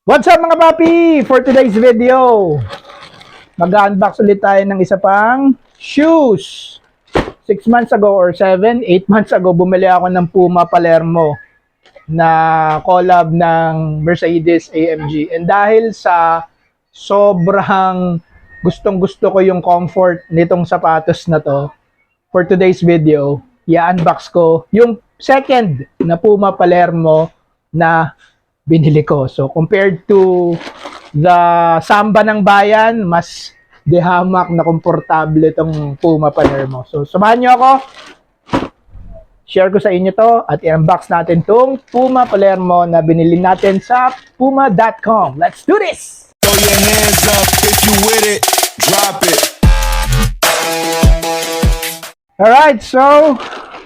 What's up mga papi? For today's video, mag-unbox ulit tayo ng isa pang shoes. 6 months ago or 8 months ago, bumili ako ng Puma Palermo na collab ng Mercedes AMG. And dahil sa sobrang gustong-gusto ko yung comfort nitong sapatos na to, for today's video, i-unbox ko yung second na Puma Palermo na binili ko. So, compared to the Samba ng bayan, mas dehamak na komportable itong Puma Palermo. So, samahan nyo ako. Share ko sa inyo to at i-unbox natin itong Puma Palermo na binili natin sa puma.com. Let's do this! Throw your hands up if you with it, drop it. Alright, so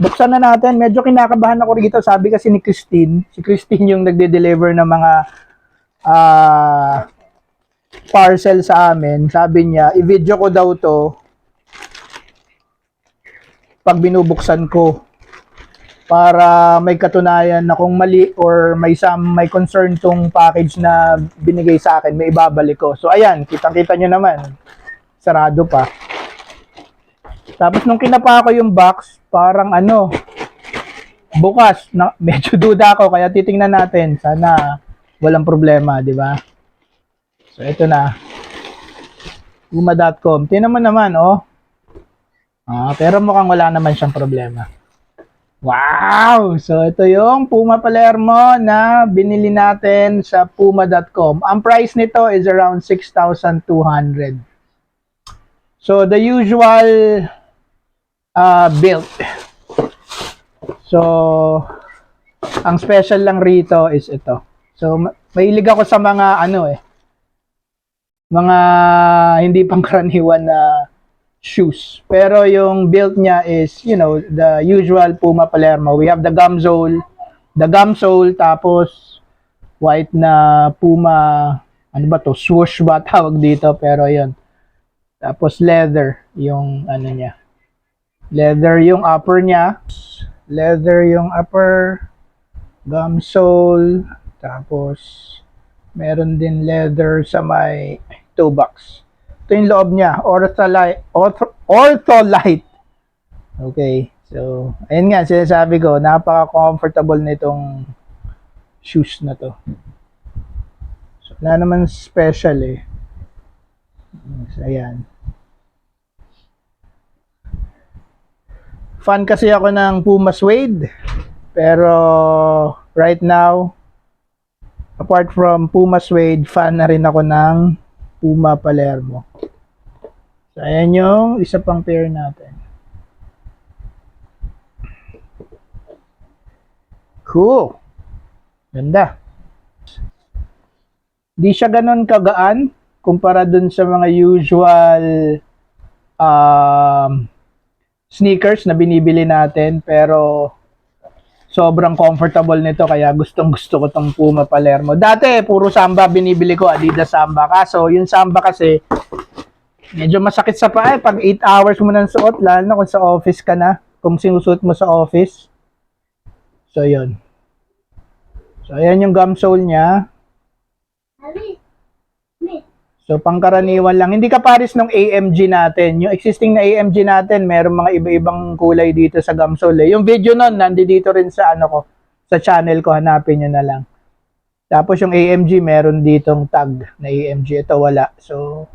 buksan na natin. Medyo kinakabahan ako rito. Sabi kasi ni Christine, si Christine yung nagde-deliver ng mga parcel sa amin. Sabi niya, i-video ko daw to pag binubuksan ko para may katunayan na kung mali or may concern tong package na binigay sa akin, may ibabalik ko. So ayan, kitang-kita nyo naman. Sarado pa. Tapos nung kinapa ko yung box, parang bukas. Medyo duda ako, kaya titingnan natin. Sana walang problema, di ba? So, ito na. Puma.com. Tingnan mo naman, oh. Pero mukhang wala naman siyang problema. Wow! So, ito yung Puma Palermo na binili natin sa Puma.com. Ang price nito is around 6,200. So, the usual built. So, ang special lang rito is ito. So, mahilig ako sa mga mga hindi pangkaraniwan na shoes. Pero yung built niya is, the usual Puma Palermo. We have the gum sole, tapos white na Puma, swoosh ba tawag dito, pero yun. Tapos leather, yung niya. Leather yung upper niya. Leather yung upper. Gum sole. Tapos, meron din leather sa may toe box. Ito yung loob niya. Ortholite. Okay. So, ayun nga, sinasabi ko, napaka-comfortable nitong shoes na to. So, wala naman special eh. So, ayan. Fan kasi ako ng Puma Suede. Pero right now, apart from Puma Suede, fan na rin ako ng Puma Palermo. So ayan yung isa pang pair natin. Cool. Ganda. Di siya ganon kagaan kumpara dun sa mga usual sneakers na binibili natin, pero sobrang comfortable nito kaya gustong-gusto ko tong Puma Palermo. Dati puro Samba binibili ko, Adidas Samba. Kaso yung Samba kasi medyo masakit sa paa pag 8 hours mo nang suot, lalo na kung sa office ka na, kung sinusuot mo sa office. So yun. So ayan yung gum sole niya. So, pangkaraniwan lang. Hindi kapares ng AMG natin. Yung existing na AMG natin, meron mga iba-ibang kulay dito sa gum sole. Yung video nun, nandito rin sa sa channel ko. Hanapin nyo na lang. Tapos yung AMG, meron ditong tag na AMG. Ito wala. So,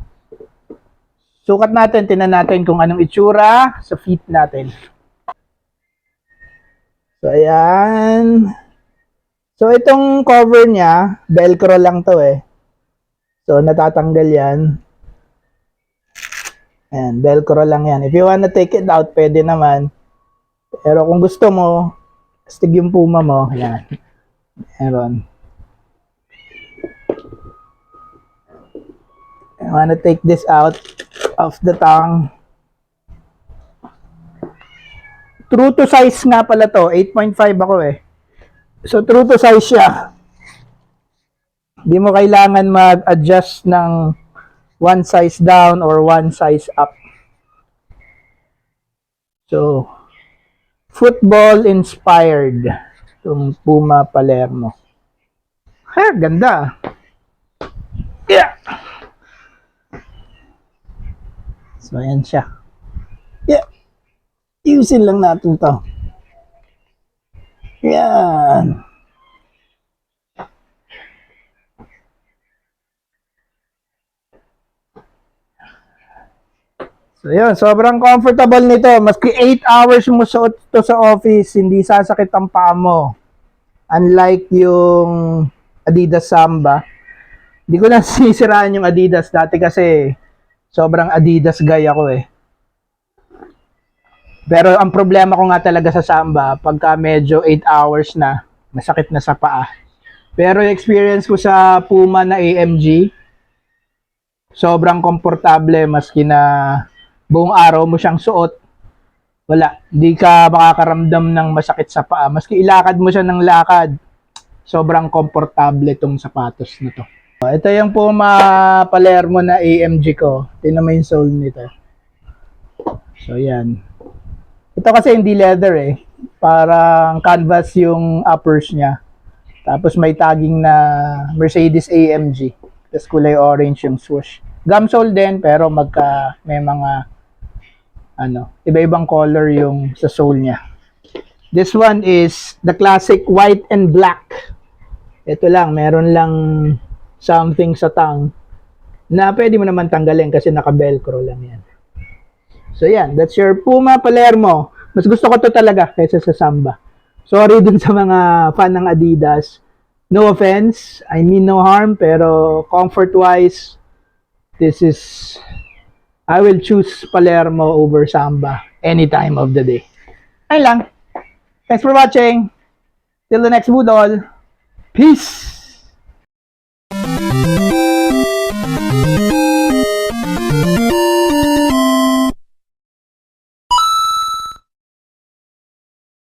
sukat natin, tinan natin kung anong itsura sa feet natin. So, ayan. So, itong cover niya, velcro lang to eh. So, natatanggal yan. Ayan, velcro lang yan. If you wanna take it out, pwede naman. Pero kung gusto mo, astig yung Puma mo, ayan. Meron. I wanna take this out of the tongue. True to size nga pala to. 8.5 ako eh. So, true to size siya. Di mo kailangan mag-adjust ng one size down or one size up. So, football inspired itong Puma Palermo. Ha, ganda. So, ayan siya. Yeah. Ayusin lang natin to. Yan. So, yun. Sobrang comfortable nito. Maski 8 hours mo suot to sa office, hindi sasakit ang paa mo. Unlike yung Adidas Samba. Hindi ko na sinisiraan yung Adidas dati kasi sobrang Adidas guy ako eh. Pero ang problema ko nga talaga sa Samba, pagka medyo 8 hours na, masakit na sa paa. Pero yung experience ko sa Puma na AMG, sobrang komportable maski na buong araw mo siyang suot. Wala, hindi ka makakaramdam ng masakit sa paa. Maski ilakad mo siya ng lakad, sobrang komportable itong sapatos na to. Ito yung Puma Palermo na AMG ko. Tingnan mo yung sole nito. So, yan. Ito kasi hindi leather eh. Parang canvas yung uppers niya. Tapos may tagging na Mercedes AMG. Tapos kulay orange yung swoosh. Gum sole din pero may mga iba-ibang color yung sa sole niya. This one is the classic white and black. Ito lang, meron lang something sa tang na pwede mo naman tanggalin kasi naka-velcro lang yan. So yan, that's your Puma Palermo. Mas gusto ko to talaga kaysa sa Samba. Sorry dun sa mga fan ng Adidas. No offense, I mean no harm, pero comfort-wise, I will choose Palermo over Samba any time of the day. Ayun lang. Thanks for watching. Till the next Budol. Peace!